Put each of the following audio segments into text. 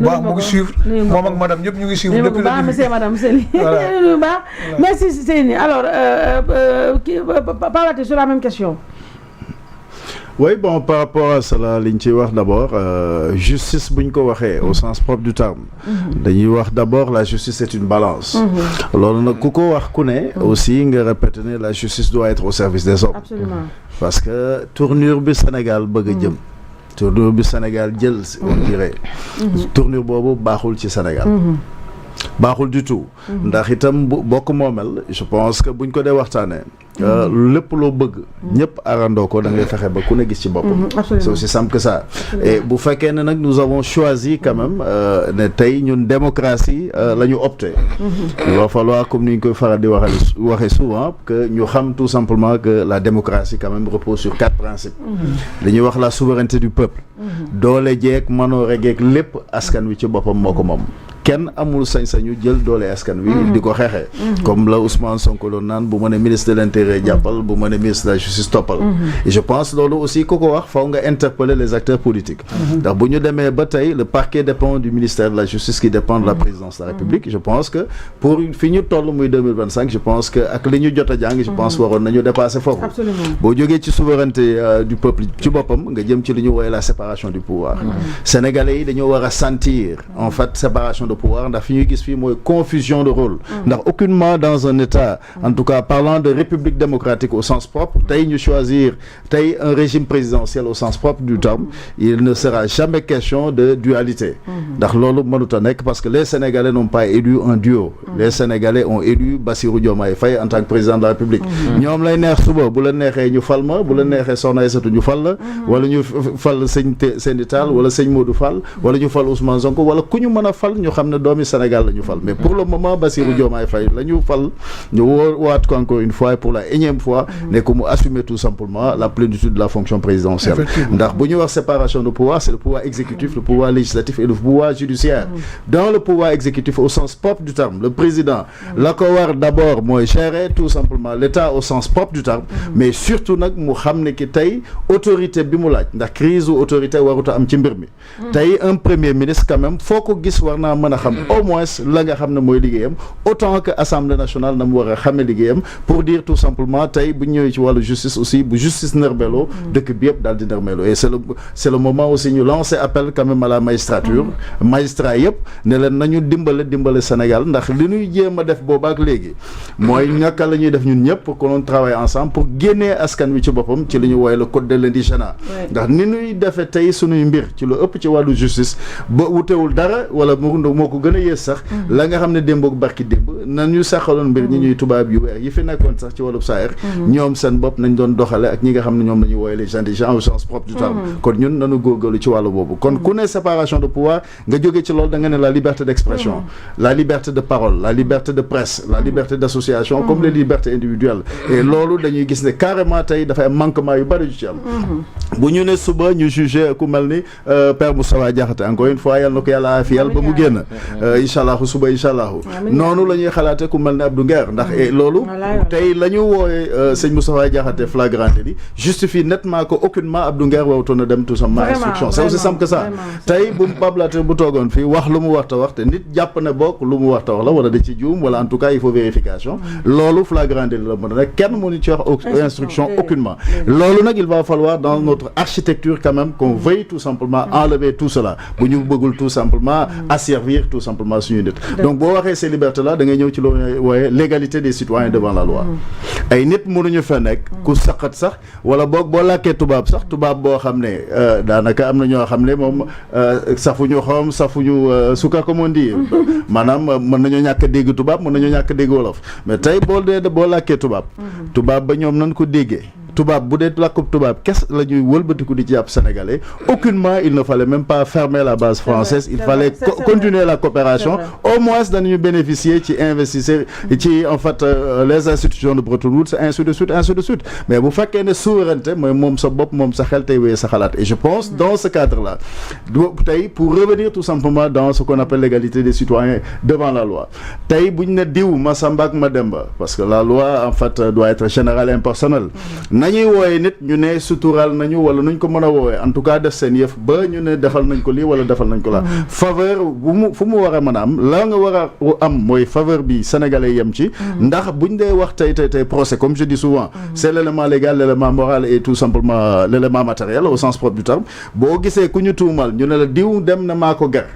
waaw mu ngi suivre moom ak madame ñëpp ñu ngi suivre depuis le début. monsieur madame Sely. Voilà. Merci Seyni. Alors Pape sur la même question. Oui, bon, par rapport à cela, d'abord, justice, au sens propre du terme. D'abord, la justice est une balance. Alors, aussi, la justice doit être au service des hommes. Absolument. Parce que tournure du Sénégal, tournure du Sénégal, on dirait. Tournure bobo, bahul ci Sénégal. Baaxul du tout. ndax itam bokk moomel je pense que buñ ko dee waxtaanee. lépp loo bëgg. ñëpp arandoo ko da ngay fexe ba ku ne gis ci boppam. c'est aussi simple que ça. et bu fekkee ne nag nous avons choisi quand même ne tey ñun démocratie la ñu opté. il va falloir comme ni ñu koy faral di waxee souvent que ñu xam tout simplement que la démocratie quand même repose sur 4 principes. li ñuy wax la souveraineté du peuple. doole jeeg manoore geeg lépp askan wi ci boppam moo ko moom. kenn amul sañ-sañu jël doole askan wi di ko xeexee comme la Ousmane Sonko doon naan bu ma ne ministre de l'intérieur jàppal bu ma ne ministre de la justice toppal et je pense loolu aussi ku ko wax faw nga interpeller les acteurs politiques ndax bu ñu demee ba tey le parquet dépend du ministère de la justice qui dépend de la présidence de la République je pense que pour fi ñu toll muy 2025 je pense que ak li ñu jot a jàng je pense waroon nañu dépasser foofu boo jógee ci souveraineté du peuple ci boppam nga jëm ci li ñu woowee la séparation du pouvoir sénégalais yi dañoo war a sentir en fait séparation de pouvoir ndax fi ñuy gis fii mooy confusion de rôle ndax aucunement dans un état en tout cas parlant de république démocratique au sens propre tey ñu choisir tey un régime présidentiel au sens propre du terme il ne sera jamais question de dualité ndax loolu mënut a nekk parce que les Sénégalais n'ont pas élu un duo les Sénégalais ont élu Bassirou Diomaye Faye en tant que président de la République ñoom lay neex suba bu la neexee ñu fal ma bu la neexee Soxna Aïssatou ñu fal la wala ñu fal Seyni Tall wala sëñ Modou Fall wala ñu fal Ousmane Sonko wala ku ñu mën a fal ñu xam ne doomi Sénégal la ñu fal mais pour le moment Bassirou Diomaye Faye la ñu fal ñu waat ko encore une fois et pour la énième fois ne ko mu assumer tout simplement la plénitude de la fonction présidentielle ndax bu ñu wax séparation de pouvoir c'est le pouvoir exécutif le pouvoir législatif et le pouvoir judiciaire dans le pouvoir exécutif au sens propre du terme le président la ko war d'abord mooy gérer tout simplement l'État au sens propre du terme mais surtout nag mu xam ne ki tey autorité bi mu laaj ndax crise ou autorité waruta am ci mbir mi tey un premier ministre quand même foo ko gis war naa mën a xam au moins la nga xam ne mooy liggéeyam autant que assemblée nationale na mu war a xamee liggéeyam pour dire tout simplement tey bu ñëwee ci wàllu justice aussi bu justice nërmeeloo dëkk bi yëpp daal di nërmeeloo et c'est le moment aussi ñu lancer appel quand même à la magistrature magistrat yëpp ne leen nañu dimbale Sénégal ndax li ñuy jéem a def boobaak léegi mooy naka la ñuy def ñun ñëpp pour que l'on travaille ensemble pour génnee askan wi ci boppam ci li ñu woowee le code de l'indigénat ndax ni ñuy defee tey suñuy mbir ci lu ëpp ci wàllu justice ba wutewul dara wala moo ko gën a yées sax la nga xam ne démb ak barki démb nañu saxaloon mbir ñi ñuy tubaab yu weex yi fi nekkoon sax ci wàllu saayir ñoom seen bopp nañ doon doxale ak ñi nga xam ne ñoom la ñuy wooye les indigents au sens propre du terme kon ñun nañu góorgóorlu ci wàllu boobu kon ku ne séparation de pouvoir nga jógee ci loolu da nga ne la liberté d'expression la liberté de parole la liberté de presse la liberté d'association comme les libertés individuelles et loolu dañuy gis ne carrément tey dafay am manquement yu bari yu ci am bu ñu ne suba ñu jugé ku mel ni Père Moustapha Diakhaté encore une fois yal na ko yàlla afiyal ba mu génn inchallahu suba inchallahu noonu la ñuy xalaate ku mel ne Abdou Nguer ndax loolu tey la ñu woowe sëñ Moustapha Diakhaté flagrant délit justifie nettement que aucunement Abdou Nguer warutoon a dem tout simplement instruction c'est aussi simple que ça tey bu Bablaté bu toogoon fii wax lu mu warta wax te nit jàpp ne bokk lu mu warta wax la wala da ci juum wala en tout cas il faut vérification loolu flagrant délit la mën a nekk kenn mënu ci wax instruction aucunement loolu nag il va falloir dans notre architecture quand même qu'on veuille tout simplement enlever tout cela bu ñu bëggul tout simplement asservir tout simplement suñu nit donc boo waxee ces libertés là da ngay ñëw ci loolu wooye l'égalité des citoyens devant la loi ay nit mënuñu fa nekk ku saqat sax wala boog boo làkkee tubaab sax tubaab boo xam ne daanaka am na ñoo xam ne moom safuñu xom safuñu suka comme on dit maanaam mën nañoo ñàkk a dégg tubaab mën nañoo ñàkk a dégg wolof mais tey boo làkkee tubaab ba ñoom nañ ko déggee tubaab bu dee làkkub tubaab kes la ñuy wëlbatiku di ci jàpp sénégalais aucunement il ne fallait même pas fermer la base française il fallait continuer la coopération au moins dañu bénéficier ci investisseurs ci en fait les institutions de Bretton Woods ainsi de suite mais bu fekkee ne souveraineté mooy moom sa bopp moom sa xel tey wéyee sa xalaat et je pense dans ce cadre là tey pour revenir tout simplement dans ce qu'on appelle l'égalité des citoyens devant la loi tey buñ ne diw Masamba ak Mademba parce que la loi en fait doit être générale et impersonnelle nañuy wooye nit ñu ne suturaal nañu wala nuñ ko mën a woowee en tout cas def seen yëf ba ñu ne defal nañ ko lii wala defal nañ ko la faveur fu mu war a mën a am la nga war a am mooy faveur bi sénégalais yem ci ndax buñ dee wax tey procès comme je dis souvent c'est l'élément légal l'élément moral et tout simplement l'élément matériel au sens propre du terme boo gisee ku ñu tuumal ñu ne la diw dem na maa ko ger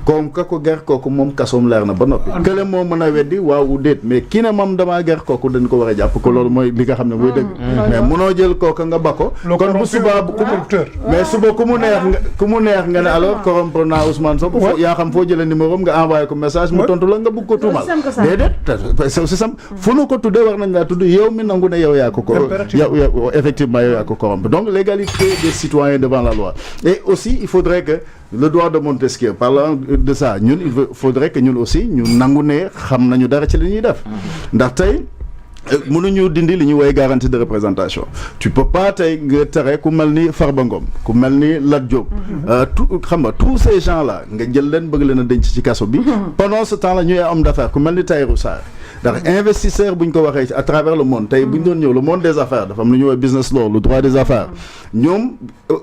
comme ka ko ger kooku moom kasoom leer na ba noppi kële moo mën a weddi waaw déet mais kii ne moom damaa ger kooku dañ ko war a jàpp ko loolu mooy li nga xam ne mooy dëgg mais munoo jël kooka nga ba ko kon bu subaa mais suba ku mu neex nga ne alors corrompre naa Ousmane Sonko yaa xam foo jëlee numéro nga envoyé ko message mu tontu la nga bëgg ko tuumal déedéet c'est aussi simple fu nu ko tuddee war nañ laa tudd yow mi nangu ne yow yaa ko yow effectivement yow yaa ko corrompre donc l'égalité des citoyens devant la loi et aussi il faudrait que le droit de Montesquieu parlant de ça ñun il faudrait que ñun aussi ñu nangu ne xam nañu dara ci li ñuy def ndax tey mënuñu dindi li ñuy woowee garantie de représentation tu peux pas tey nga tere ku mel ni Farba Ngom ku mel ni Lat Diop xam nga tous ces gens là nga jël leen bëgg leen a denc ci kaso bi pendant ce temps là ñuy homme d'affaires ku mel ni Tahirou Sarr ndax investisseur bu ñu ko waxee à travers le monde tey bu ñu doon ñëw le monde des affaires dafa am lu ñuy woowee business law le droit des affaires ñoom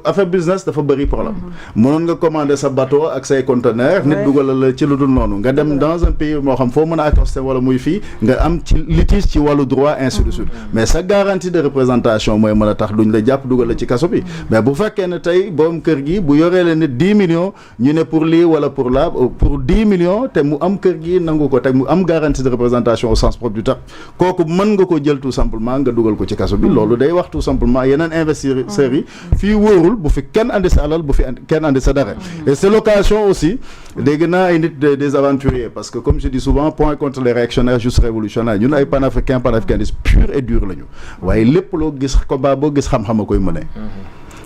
affaire business dafa bëri problème mënoon nga commander sa bateau ak say conteneurs nit dugal la ci lu dul noonu nga dem dans un pays moo xam foo mën a accosté wala muy fii nga am ci litige ci wàllu droit ainsi de suite mais sa garantie de représentation mooy mën a tax duñ la jàpp dugal la ci kaso bi mais bu fekkee ne tey borom kër gi bu yoree la nit 10 millions ñu ne pour lii wala pour là pour 10 millions te mu am kër gi nangu ko te mu am garantie de représentation au sens propre du terme kooku mën nga ko jël tout simplement nga dugal ko ci kaso bi loolu day wax tout simplement yeneen investisseurs yi fii wóorul bu fi kenn andi sa alal bu fi kenn andi sa dara et c'est l'occasion aussi dégg naa ay nit des aventuriers parce que comme je dis souvent point contre les réactionnaires juste révolutionnaires ñun ay panafricanistes pur et dur lañu waaye lépp loo gis combat boo gis xam-xam a koy mëne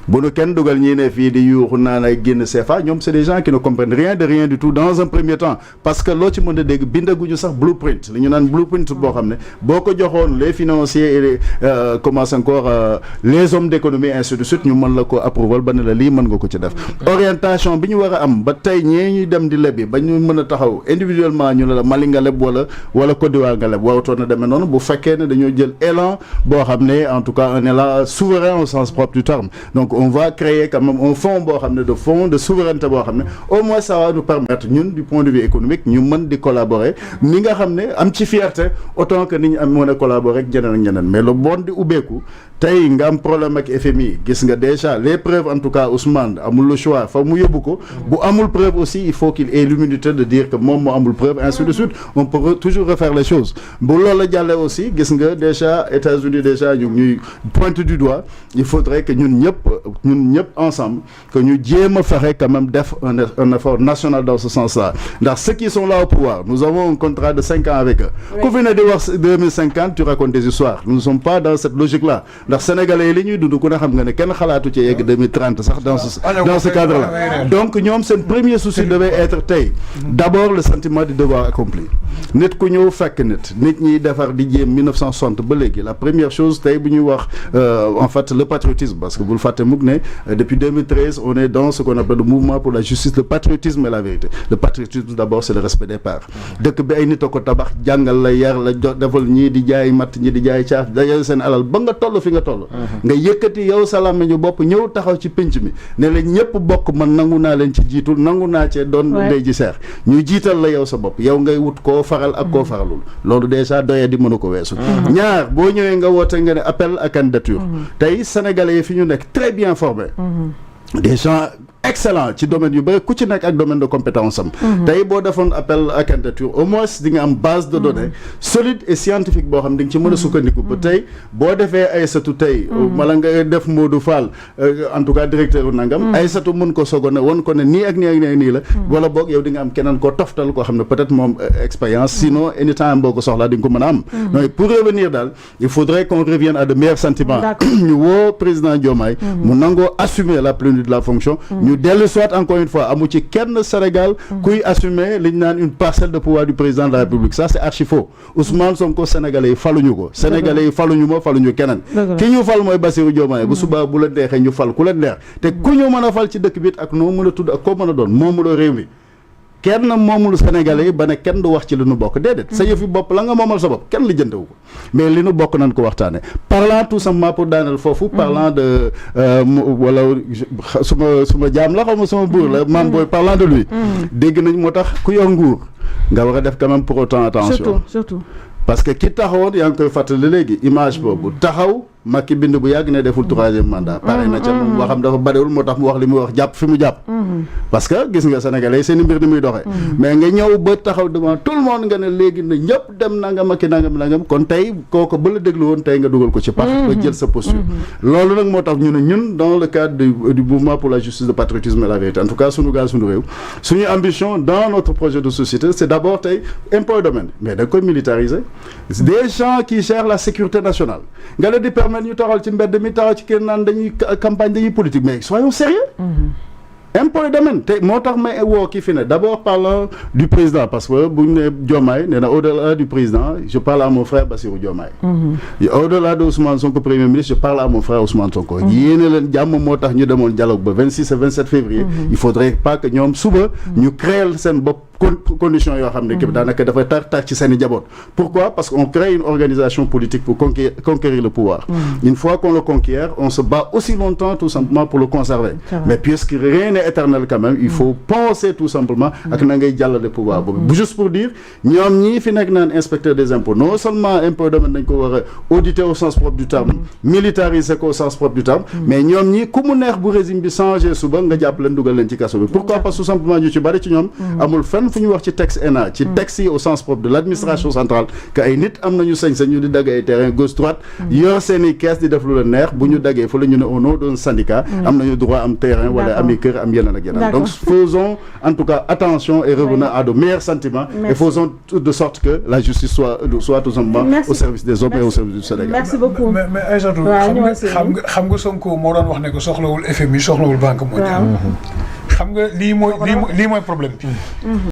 bu nu kenn dugal ñii ne fii di yuuxu naan ay génn CFA ñoom c'est des gens qui ne comprennent rien de rien du tout dans un premier temps parce que loo ci mën a dégg bindaguñu sax blueprint li ñu naan blueprint boo xam ne boo ko joxoon les financiers et les commence encore les hommes d'économie ainsi de suite ñu mën la ko approval ba ne la lii mën nga ko ci def orientation bi ñu war a am ba tey ñee ñuy dem di lebi ba ñu mën a taxaw individuellement ñu ne la Mali nga leb wala Côte d'Ivoire nga leb warutoon na demee noonu bu fekkee ne dañoo jël élan boo xam ne en tout cas un élan souverain au sens propre du terme donc on va créer quand même un fonds boo xam ne de fonds de souveraineté boo xam ne au moins ça va nous permettre ñun du point de vue économique ñu mën di collaborer ni nga xam ne am ci fierté autant que ni ñu am mën a collaborer ak ñeneen ak ñeneen mais le monde di ubbeeku tey nga am problème ak FMI gis nga déjà les preuves en tout cas Ousmane amul le choix fa mu yóbbu ko bu amul preuve aussi il faut qu'il ait l'humilité de dire que moom moo amul preuve ainsi de suite on peut toujours refaire les choses bu loolu la jàllee aussi gis nga déjà États-Unis déjà ñu ñuy pointe du doigt il faudrait que ñun ñëpp ensemble que ñu jéem a fexe quand même def un effort national dans ce sens-là ndax ceux qui sont là au pouvoir nous avons un contrat de 5 ans avec eux ku fi ne di wax 2050 tu racontes des histoires nous ne sommes pas dans cette logique-là ndax sénégalais yi li ñuy dund ku ne xam nga ne kenn xalaatu ci yegg 2030 sax dans ce cadre-là donc ñoom seen premier souci devait être tey d'abord le sentiment du devoir accompli nit ku ñëw fekk nit ñi defar di jéem 1960 ba léegi la première chose tey bu ñuy wax en fait le patriotisme parce que bul fàtte mukk ne depuis 2013 on est dans ce qu'on appelle le mouvement pour la justice le patriotisme et la vérité le patriotisme d'abord c'est le respect des pairs dëkk bi ay nit a ko tabax jàngal la yar la defal ñii di jaay matt ñii di jaay caaf dajal seen alal ba nga toll fi nga toll nga yëkkati yow sa làmmiñu bopp ñëw taxaw ci pénc mi ne la ñëpp bokk man nangu naa leen ci jiitul nangu naa cee doon ndey ji seex ñu jiital la yow sa bopp yow ngay wut koo faral ak koo faralul loolu déjà doyee di mën a ko weesu ñaar boo ñëwee nga woote nga ne appel à candidature tey sénégalais yi fi ñu nekk très bien formés des gens excellent ci domaine yu bëri ku ci nekk ak domaine de compétence am tey boo defoon appel à candidature au moins di nga am base de données solide et scientifique boo xam di nga ci mën a sukkandiku ba tey boo defee Aïssatou tey wala nga def Modou Fall en tout cas directeur u nangam Aïssatou mën ko sogo ne won ko ne nii ak nii ak nii ak nii la wala boog yow di nga am keneen koo toftal koo xam ne peut-être moom expérience sinon anytime boo ko soxlaa di nga ko mën a am donc pour revenir daal il faudrait qu'on revienne à de meilleurs sentiments ñu woo président Diomaye mu nangoo assumer la plénitude de la fonction ñu dellu soit encore une fois amu ci kenn Sénégal kuy assumer li ñu naan une parcelle de pouvoir du président de la République ça c'est archi faux Ousmane Sonko sénégalais yi faluñu ko sénégalais yi faluñu ma faluñu keneen ki ñu fal mooy Bassirou Diomaye bu subaa bu la neexee ñu fal ku la neex te ku ñu mën a fal ci dëkk bi ak noo mën a tudd ak koo mën a doon moom la réew mi kenn moomul Sénégalais yi ba ne kenn du wax ci li nu bokk déedéet sa yëfi bopp la nga moomal sa bopp kenn lijjantewu ko mais li nu bokk nañ ko waxtaane parlant tout simplement pour daaneel foofu parlant de wala suma jaam la xaw ma suma buur la maam booy parlant de lui dégg nañ moo tax ku yor nguur nga war a def quand même pour autant attention surtout parce que ki taxawoon yaa ngi koy fàttali léegi image boobu taxaw Macky bind bu yàgg ne deful troisième mandat pare na ca moom waxam dafa bariwul moo tax mu wax li muy wax jàpp fi mu jàpp parce que gis nga sénégalais yi seen i mbir ni muy doxee mais nga ñëw ba taxaw devant tout le monde nga ne léegi na ñëpp dem nangam Macky nangam kon tey kooku ba la déglu woon tey nga dugal ko ci pax ba jël sa posture loolu nag moo tax ñu ne ñun dans le cadre du mouvement pour la justice le patriotisme et la vérité en tout cas sunu gaal sunu réew suñu ambition dans notre projet de société c'est d'abord tey impôt et domaine mais da nga koy militariser des gens qui gèrent la sécurité nationale nga leen di permettre ñu taxal ci mbedd mi taxaw ci kenn naan dañuy campagne dañuy politique mais soyons sérieux impôt et domaine te moo tax may woo kii fi ne d'abord parlant du président parce que bu ñu ne Diomaye nee na au-delà du président je parle à mon frère Bassirou Diomaye au-delà de Ousmane Sonko premier ministre je parle à mon frère Ousmane Sonko yéene leen jàmm moo tax ñu demoon dialogue ba 26 et 27 février il faudrait pas que ñoom suba ñu créer seen bopp conditions yoo xam ne képp daanaka dafay tar ci seen i njaboot pourquoi parce qu'on crée une organisation politique pour conquérir le pouvoir une fois qu'on le conquiert on se bat aussi longtemps tout simplement pour le conserver mais puisque rien n'est éternel quand même il faut penser tout simplement ak na ngay jàllale pouvoir boobu juste pour dire ñoom ñii fi nekk naan inspecteur des impôts non seulement impôt domaine dañ ko war a auditer au sens propre du terme militariser ko au sens propre du terme mais ñoom ñii ku mu neex bu régime bi changé suba nga jàpp leen dugal leen ci kaso bi pourquoi parce que tout simplement ñu ci bari ci ñoom amul fenn fu ñu wax ci texte ENA ci texte yi au sens propre de l'administration centrale que ay nit am nañu sañ-sañ ñu di dagg ay terrain gauche droite yor seen i kees di def lu la neex bu ñu daggee fa la ñu ne au nom d'un syndicat am nañu droit am terrain wala ami kër am yeneen ak yeneen donc faisons en tout cas attention et revenons à de meilleurs sentiments et faisons de sorte que la justice soit tout simplement au service des hommes et au service du Sénégal. Merci beaucoup mais Aïssatou xam nga Sonko moo doon wax ne ko soxlawul FMI soxlawul Banque mondiale xam nga lii mooy problème bi